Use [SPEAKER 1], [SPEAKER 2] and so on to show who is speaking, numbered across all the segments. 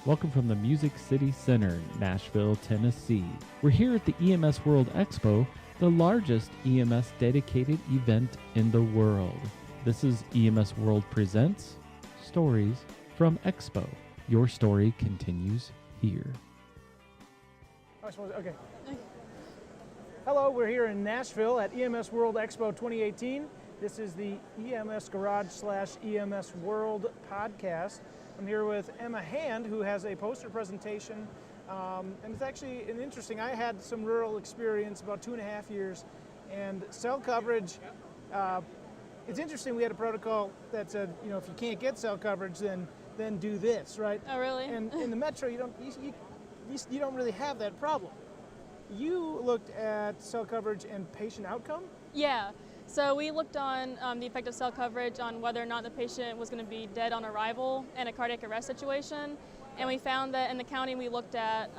[SPEAKER 1] Welcome from the Music City Center, Nashville, Tennessee. We're here at the EMS World Expo, the largest EMS dedicated event in the world. This is EMS World Presents Stories from Expo. Your story continues here.
[SPEAKER 2] Okay. Hello, we're here in Nashville at EMS World Expo 2018. This is the EMS Garage / EMS World podcast. I'm here with Emma Hand, who has a poster presentation, and it's actually an interesting. I had some rural experience about 2.5 years, and cell coverage. It's interesting. We had a protocol that said, you know, if you can't get cell coverage, then do this, right?
[SPEAKER 3] Oh, really?
[SPEAKER 2] And in the metro, you don't really have that problem. You looked at cell coverage and patient outcome?
[SPEAKER 3] Yeah. So we looked on the effect of cell coverage on whether or not the patient was going to be dead on arrival in a cardiac arrest situation. And we found that in the county we looked at,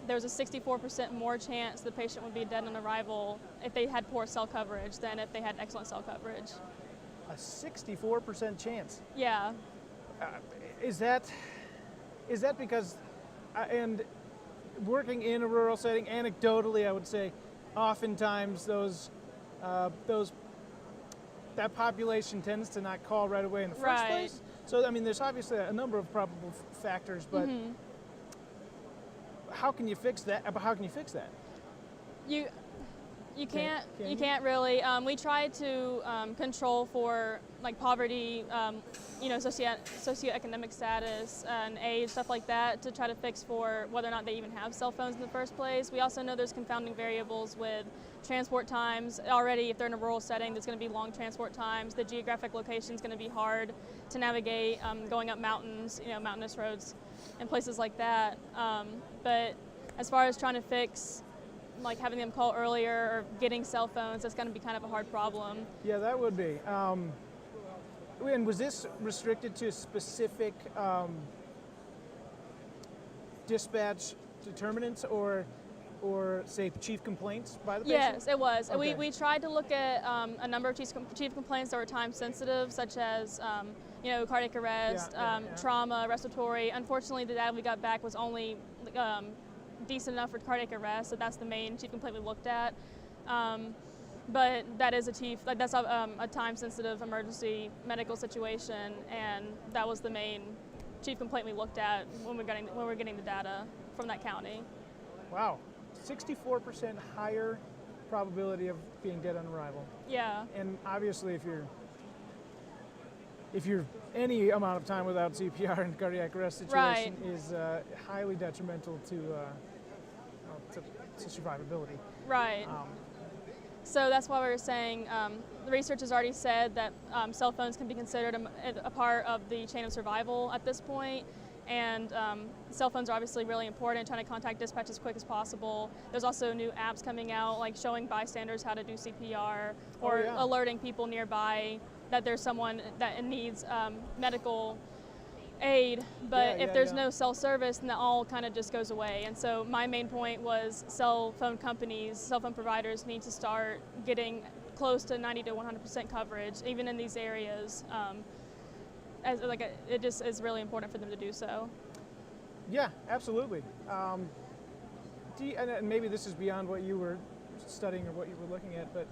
[SPEAKER 3] there was a 64% more chance the patient would be dead on arrival if they had poor cell coverage than if they had excellent cell coverage.
[SPEAKER 2] A 64% chance?
[SPEAKER 3] Yeah.
[SPEAKER 2] Is that because, and working in a rural setting, anecdotally, I would say, oftentimes that population tends to not call right away in the first place. So, I mean, there's obviously a number of probable factors, but how can you fix that?
[SPEAKER 3] You can't really. We try to control for like poverty, socioeconomic status and age, stuff like that, to try to fix for whether or not they even have cell phones in the first place. We also know there's confounding variables with transport times. Already, if they're in a rural setting, there's going to be long transport times. The geographic location is going to be hard to navigate, going up mountains, mountainous roads and places like that. But as far as trying to fix like having them call earlier or getting cell phones, that's going to be kind of a hard problem.
[SPEAKER 2] Yeah, that would be. And was this restricted to specific dispatch determinants or say chief complaints by the patient?
[SPEAKER 3] Yes, it was.
[SPEAKER 2] Okay.
[SPEAKER 3] We tried to look at a number of chief complaints that were time sensitive, such as cardiac arrest, trauma, respiratory. Unfortunately, the data we got back was only decent enough for cardiac arrest, so that's the main chief complaint we looked at. But that is that's a time-sensitive emergency medical situation, and that was the main chief complaint we looked at when we're getting the data from that county.
[SPEAKER 2] Wow, 64% higher probability of being dead on arrival.
[SPEAKER 3] Yeah.
[SPEAKER 2] And obviously, if you're any amount of time without CPR in a cardiac arrest situation is highly detrimental to survivability.
[SPEAKER 3] Right. So that's why we were saying the research has already said that cell phones can be considered a part of the chain of survival at this point. And cell phones are obviously really important, trying to contact dispatch as quick as possible. There's also new apps coming out, like showing bystanders how to do CPR or alerting people nearby that there's someone that needs medical aid. But if there's no cell service, then that all kind of just goes away. And so my main point was cell phone providers need to start getting close to 90 to 100% coverage, even in these areas. It just is really important for them to do so.
[SPEAKER 2] Yeah, absolutely. And maybe this is beyond what you were studying or what you were looking at, but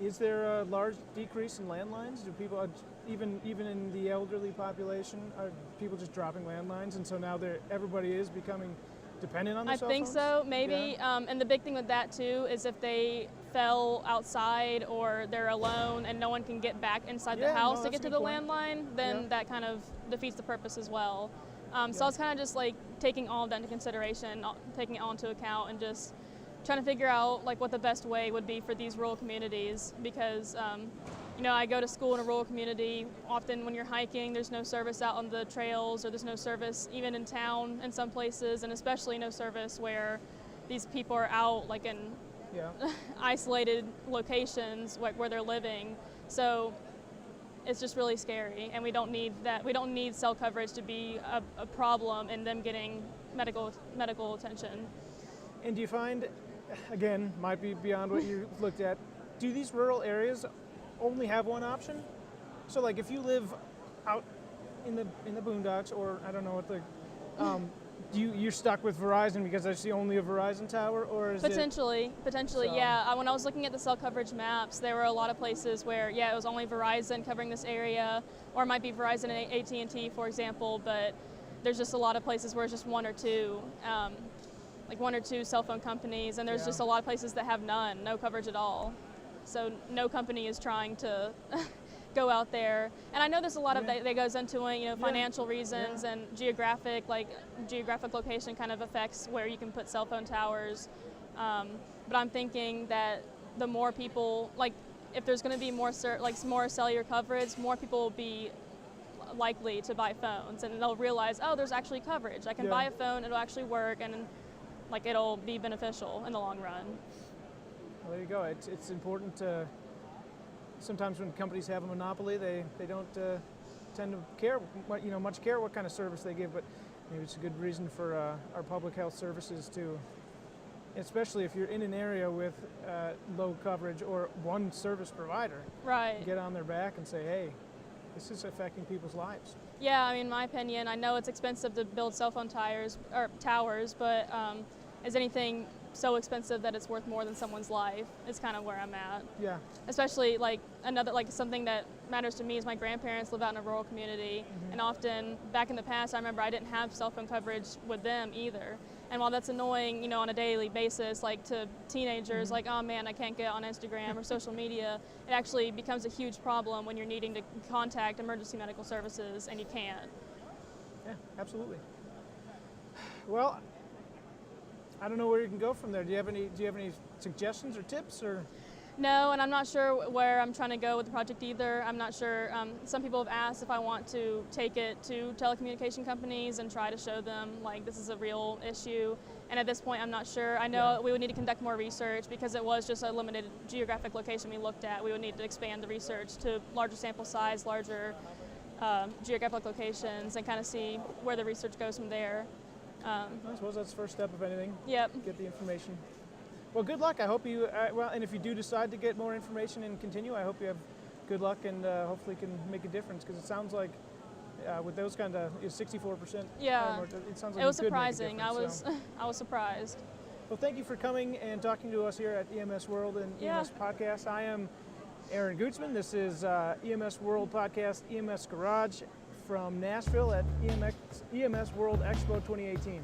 [SPEAKER 2] is there a large decrease in landlines? Do people, even in the elderly population, are people just dropping landlines, and so now everybody is becoming dependent on their cell phones?
[SPEAKER 3] I think so, maybe. Yeah. And the big thing with that too is if they fell outside or they're alone and no one can get back inside the house to get to the landline, then that kind of defeats the purpose as well. So I was kind of just like taking all of that into consideration, taking it all into account, and just trying to figure out like what the best way would be for these rural communities, because I go to school in a rural community. Often when you're hiking, there's no service out on the trails, or there's no service even in town in some places, and especially no service where these people are out like in isolated locations where they're living. So it's just really scary, and we don't need that. We don't need cell coverage to be a problem in them getting medical attention.
[SPEAKER 2] And do you find, again, might be beyond what you looked at, do these rural areas only have one option? So like if you live out in the boondocks, or I don't know what the, you're stuck with Verizon because that's the only a Verizon tower, or is
[SPEAKER 3] potentially,
[SPEAKER 2] so,
[SPEAKER 3] yeah. When I was looking at the cell coverage maps, there were a lot of places where, yeah, it was only Verizon covering this area, or it might be Verizon and AT&T, for example, but there's just a lot of places where it's just one or two, like one or two cell phone companies, and there's just a lot of places that have no coverage at all. So no company is trying to go out there. And I know there's a lot of that goes into it, you know, financial reasons and geographic location kind of affects where you can put cell phone towers. But I'm thinking that the more people, like if there's going to be more cellular coverage, more people will be likely to buy phones, and they'll realize, oh, there's actually coverage. I can buy a phone, it'll actually work, and like it'll be beneficial in the long run.
[SPEAKER 2] Well, there you go. It's important to, sometimes when companies have a monopoly, they don't tend to care, much care what kind of service they give, but maybe it's a good reason for our public health services to, especially if you're in an area with low coverage or one service provider, get on their back and say, hey, this is affecting people's lives.
[SPEAKER 3] Yeah, I mean, in my opinion, I know it's expensive to build cell phone towers, but is anything so expensive that it's worth more than someone's life is kind of where I'm at.
[SPEAKER 2] Yeah.
[SPEAKER 3] Especially something that matters to me is my grandparents live out in a rural community, and often back in the past I remember I didn't have cell phone coverage with them either. And while that's annoying, on a daily basis, like to teenagers, like, oh man, I can't get on Instagram or social media, it actually becomes a huge problem when you're needing to contact emergency medical services and you can't.
[SPEAKER 2] Yeah, absolutely. Well, I don't know where you can go from there. Do you have any suggestions or tips, or?
[SPEAKER 3] No, and I'm not sure where I'm trying to go with the project either. I'm not sure. Some people have asked if I want to take it to telecommunication companies and try to show them like this is a real issue. And at this point, I'm not sure. I know we would need to conduct more research because it was just a limited geographic location we looked at. We would need to expand the research to larger sample size, larger geographic locations, and kind of see where the research goes from there.
[SPEAKER 2] I suppose that's the first step of anything.
[SPEAKER 3] Yep.
[SPEAKER 2] Get the information. Well, good luck. I hope you, and if you do decide to get more information and continue, I hope you have good luck and hopefully can make a difference, because it sounds like with those kind of 64%.
[SPEAKER 3] Yeah.
[SPEAKER 2] It sounds like
[SPEAKER 3] it was
[SPEAKER 2] you could make a
[SPEAKER 3] surprising.
[SPEAKER 2] difference,
[SPEAKER 3] I was surprised.
[SPEAKER 2] Well, thank you for coming and talking to us here at EMS World and EMS Podcast. I am Aaron Gutzman. This is EMS World Podcast, EMS Garage from Nashville at EMS World Expo 2018.